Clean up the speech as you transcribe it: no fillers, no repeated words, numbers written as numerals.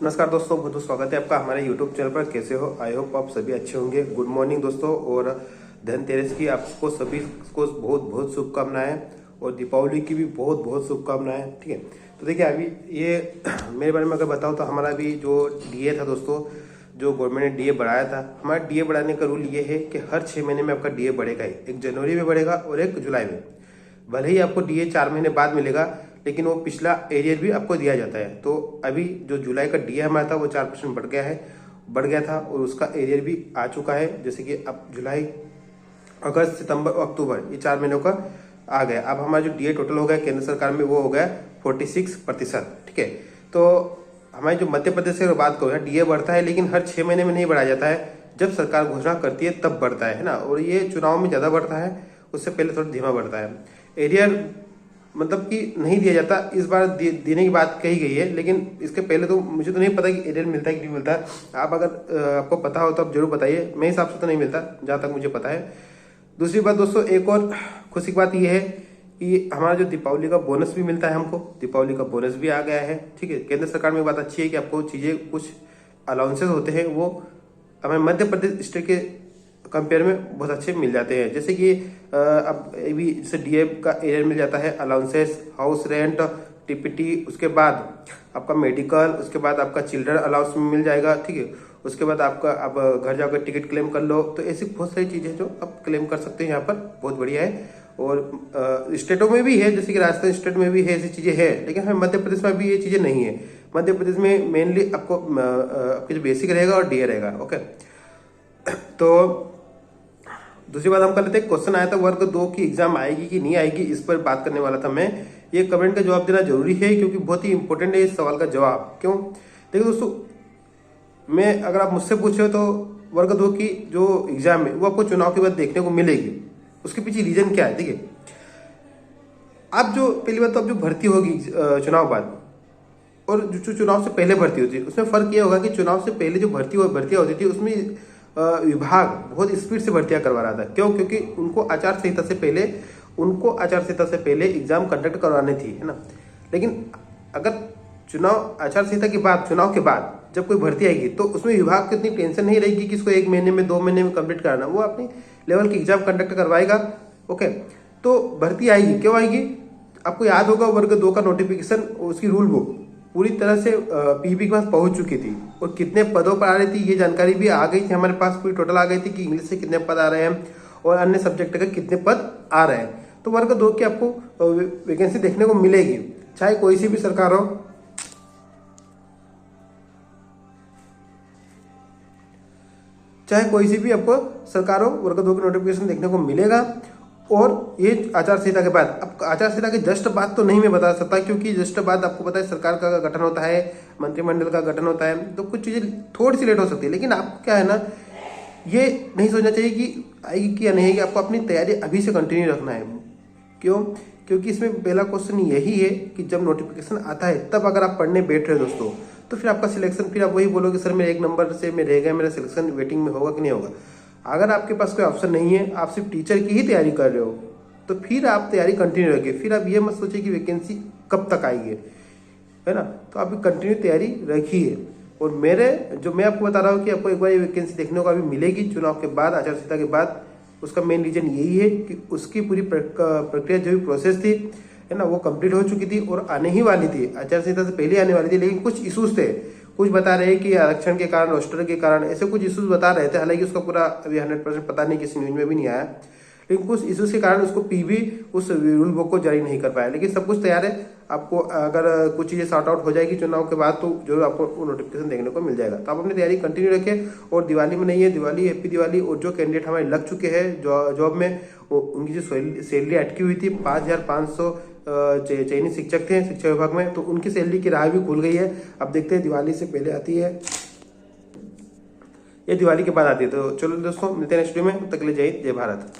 नमस्कार दोस्तों, बहुत बहुत स्वागत है आपका हमारे YouTube चैनल पर। कैसे हो? आई होप आप सभी अच्छे होंगे। गुड मॉर्निंग दोस्तों, और धनतेरस की आपको सभी को बहुत बहुत शुभकामनाएं, और दीपावली की भी बहुत बहुत शुभकामनाएं। ठीक है, तो देखिए अभी ये मेरे बारे में अगर बताओ तो हमारा भी जो डीए था दोस्तों, जो गवर्नमेंट ने डीए बढ़ाया था, हमारा डीए बढ़ाने का रूल ये है कि हर 6 महीने में आपका डीए बढ़ेगा ही। 1 जनवरी में बढ़ेगा और 1 जुलाई में। भले ही आपको डीए 4 महीने बाद मिलेगा, लेकिन वो पिछला एरियर भी आपको दिया जाता है। तो अभी जो जुलाई का डीए हमारा था वो 4% बढ़ गया था, और उसका एरियर भी आ चुका है। जैसे कि अब जुलाई, अगस्त, सितंबर और अक्टूबर, ये 4 महीनों का आ गया। अब हमारा जो डीए टोटल हो गया केंद्र सरकार में, वो हो गया 46%। ठीक है, तो हमारी जो मध्य प्रदेश से बात करो, डीए बढ़ता है लेकिन हर 6 महीने में नहीं बढ़ाया जाता है। जब सरकार घोषणा करती है तब बढ़ता है ना, और ये चुनाव में ज्यादा बढ़ता है, उससे पहले थोड़ा धीमा बढ़ता है। एरियर मतलब कि नहीं दिया जाता, इस बार देने की बात कही गई है, लेकिन इसके पहले तो मुझे तो नहीं पता कि एरियर मिलता है कि नहीं मिलता है। आप अगर आपको पता हो तो आप जरूर बताइए। मेरे हिसाब से तो नहीं मिलता जहाँ तक मुझे पता है। दूसरी बात दोस्तों, एक और खुशी की बात यह है कि हमारा जो दीपावली का बोनस भी मिलता है हमको। दीपावली का बोनस भी आ गया है। ठीक है, केंद्र सरकार में बात अच्छी है कि आपको चीज़ें, कुछ अलाउंसेस होते हैं वो हमारे मध्य प्रदेश स्टेट के कंपेयर में बहुत अच्छे मिल जाते हैं। जैसे कि अब भी जैसे डीए का एरियर मिल जाता है, अलाउंसेस, हाउस रेंट, टीपीटी, उसके बाद आपका मेडिकल, उसके बाद आपका चिल्ड्रन अलाउंस मिल जाएगा। ठीक है, उसके बाद आपका अब घर जाकर टिकट क्लेम कर लो। तो ऐसी बहुत सारी चीजें जो आप क्लेम कर सकते हैं यहाँ पर, बहुत बढ़िया है। और स्टेटों में भी है, जैसे कि राजस्थान स्टेट में भी है, ऐसी चीजें है, लेकिन हमें मध्य प्रदेश में भी ये चीजें नहीं है। मध्य प्रदेश में मेनली आपको आपके जो बेसिक रहेगा और डीए रहेगा। ओके, तो दूसरी बात हम कर लेते हैं, क्वेश्चन आया था वर्ग 2 की एग्जाम आएगी कि नहीं आएगी, इस पर बात करने वाला था मैं। ये कमेंट का जवाब देना जरूरी है, क्योंकि बहुत ही इंपॉर्टेंट है इस सवाल का जवाब। क्यों? देखिए दोस्तों, मैं अगर आप मुझसे पूछे तो वर्ग 2 की जो एग्जाम है वो आपको चुनाव के बाद देखने को मिलेगी। उसके पीछे रीजन क्या है? देखिए, आप जो पहली बात तो आप जो भर्ती होगी चुनाव बाद, और जो चुनाव से पहले भर्ती होती है, उसमें फर्क ये होगा कि चुनाव से पहले जो भर्तियां होती थी उसमें विभाग बहुत स्पीड से भर्तियां करवा रहा था। क्यों? क्योंकि उनको आचार संहिता से पहले एग्जाम कंडक्ट करवाने थी, है ना। लेकिन अगर चुनाव के बाद जब कोई भर्ती आएगी तो उसमें विभाग को इतनी टेंशन नहीं रहेगी कि इसको 1 महीने में, 2 महीने में कंप्लीट कराना। वो अपनी लेवल की एग्जाम कंडक्ट करवाएगा। ओके, तो भर्ती आएगी, क्यों आएगी? आपको याद होगा वर्ग 2 का नोटिफिकेशन, उसकी रूल बुक पूरी तरह से पीबी के पास पहुंच चुकी थी, और कितने पदों पर आ रही थी ये जानकारी भी आ गई थी हमारे पास। पूरी टोटल आ गई थी कि इंग्लिश से कितने पद आ रहे हैं और अन्य सब्जेक्ट के कितने पद आ रहे हैं। तो वर्ग 2 की आपको वैकेंसी देखने को मिलेगी, चाहे कोई सी भी सरकार हो। आपको सरकार हो, वर्ग 2 की नोटिफिकेशन देखने को मिलेगा। और ये आचार संहिता के बाद, अब आचार संहिता के जस्ट बाद तो नहीं मैं बता सकता, क्योंकि जस्ट बाद आपको पता है सरकार का गठन होता है, मंत्रिमंडल का गठन होता है, तो कुछ चीजें थोड़ी सी लेट हो सकती है। लेकिन आपको क्या है ना, ये नहीं सोचना चाहिए कि आएगी कि या नहीं आएगी। आपको अपनी तैयारी अभी से कंटिन्यू रखना है। क्यों? क्योंकि इसमें पहला क्वेश्चन यही है कि जब नोटिफिकेशन आता है तब अगर आप पढ़ने बैठ रहे हो दोस्तों, तो फिर आपका सिलेक्शन, फिर आप वही बोलोगे सर मेरे 1 नंबर से मैं रह गया, मेरा सिलेक्शन वेटिंग में होगा कि नहीं होगा। अगर आपके पास कोई ऑप्शन नहीं है, आप सिर्फ टीचर की ही तैयारी कर रहे हो, तो फिर आप तैयारी कंटिन्यू रखिए। फिर आप ये मत सोचिए कि वैकेंसी कब तक आएगी, है ना। तो आप कंटिन्यू तैयारी रखिए। और मैं आपको बता रहा हूँ कि आपको एक बार ये वैकेंसी देखने को अभी मिलेगी चुनाव के बाद, आचार संहिता के बाद। उसका मेन रीजन यही है कि उसकी पूरी प्रक्रिया, जो भी प्रोसेस थी, है ना, वो कंप्लीट हो चुकी थी और आने ही वाली थी, आचार संहिता से पहले आने वाली थी। लेकिन कुछ इशूज थे, कुछ बता रहे हैं कि आरक्षण के कारण, रोस्टर के कारण, ऐसे कुछ इशूज बता रहे थे। हालांकि उसका पूरा अभी 100% पता नहीं, किसी न्यूज में भी नहीं आया, लेकिन कुछ इशूज के कारण उसको पीबी उस रूल बुक को जारी नहीं कर पाया। लेकिन सब कुछ तैयार है। आपको अगर कुछ चीजें सॉर्ट आउट हो जाएगी चुनाव के बाद, तो जरूर आपको नोटिफिकेशन देखने को मिल जाएगा। तो आप अपनी तैयारी कंटिन्यू रखें। और दिवाली में नहीं है, दिवाली, हैप्पी दिवाली। और जो कैंडिडेट हमारे लग चुके हैं जॉब में, उनकी जो सैलरी अटकी हुई थी, 5,500 चयनित शिक्षक थे शिक्षा विभाग में, तो उनकी सैलरी की राह भी खुल गई है। अब देखते हैं, दिवाली से पहले आती है ये दिवाली के बाद आती है। तो चलो दोस्तों, मिलते हैं नेक्स्ट वीडियो में। तब तक के लिए जय हिंद, जय भारत।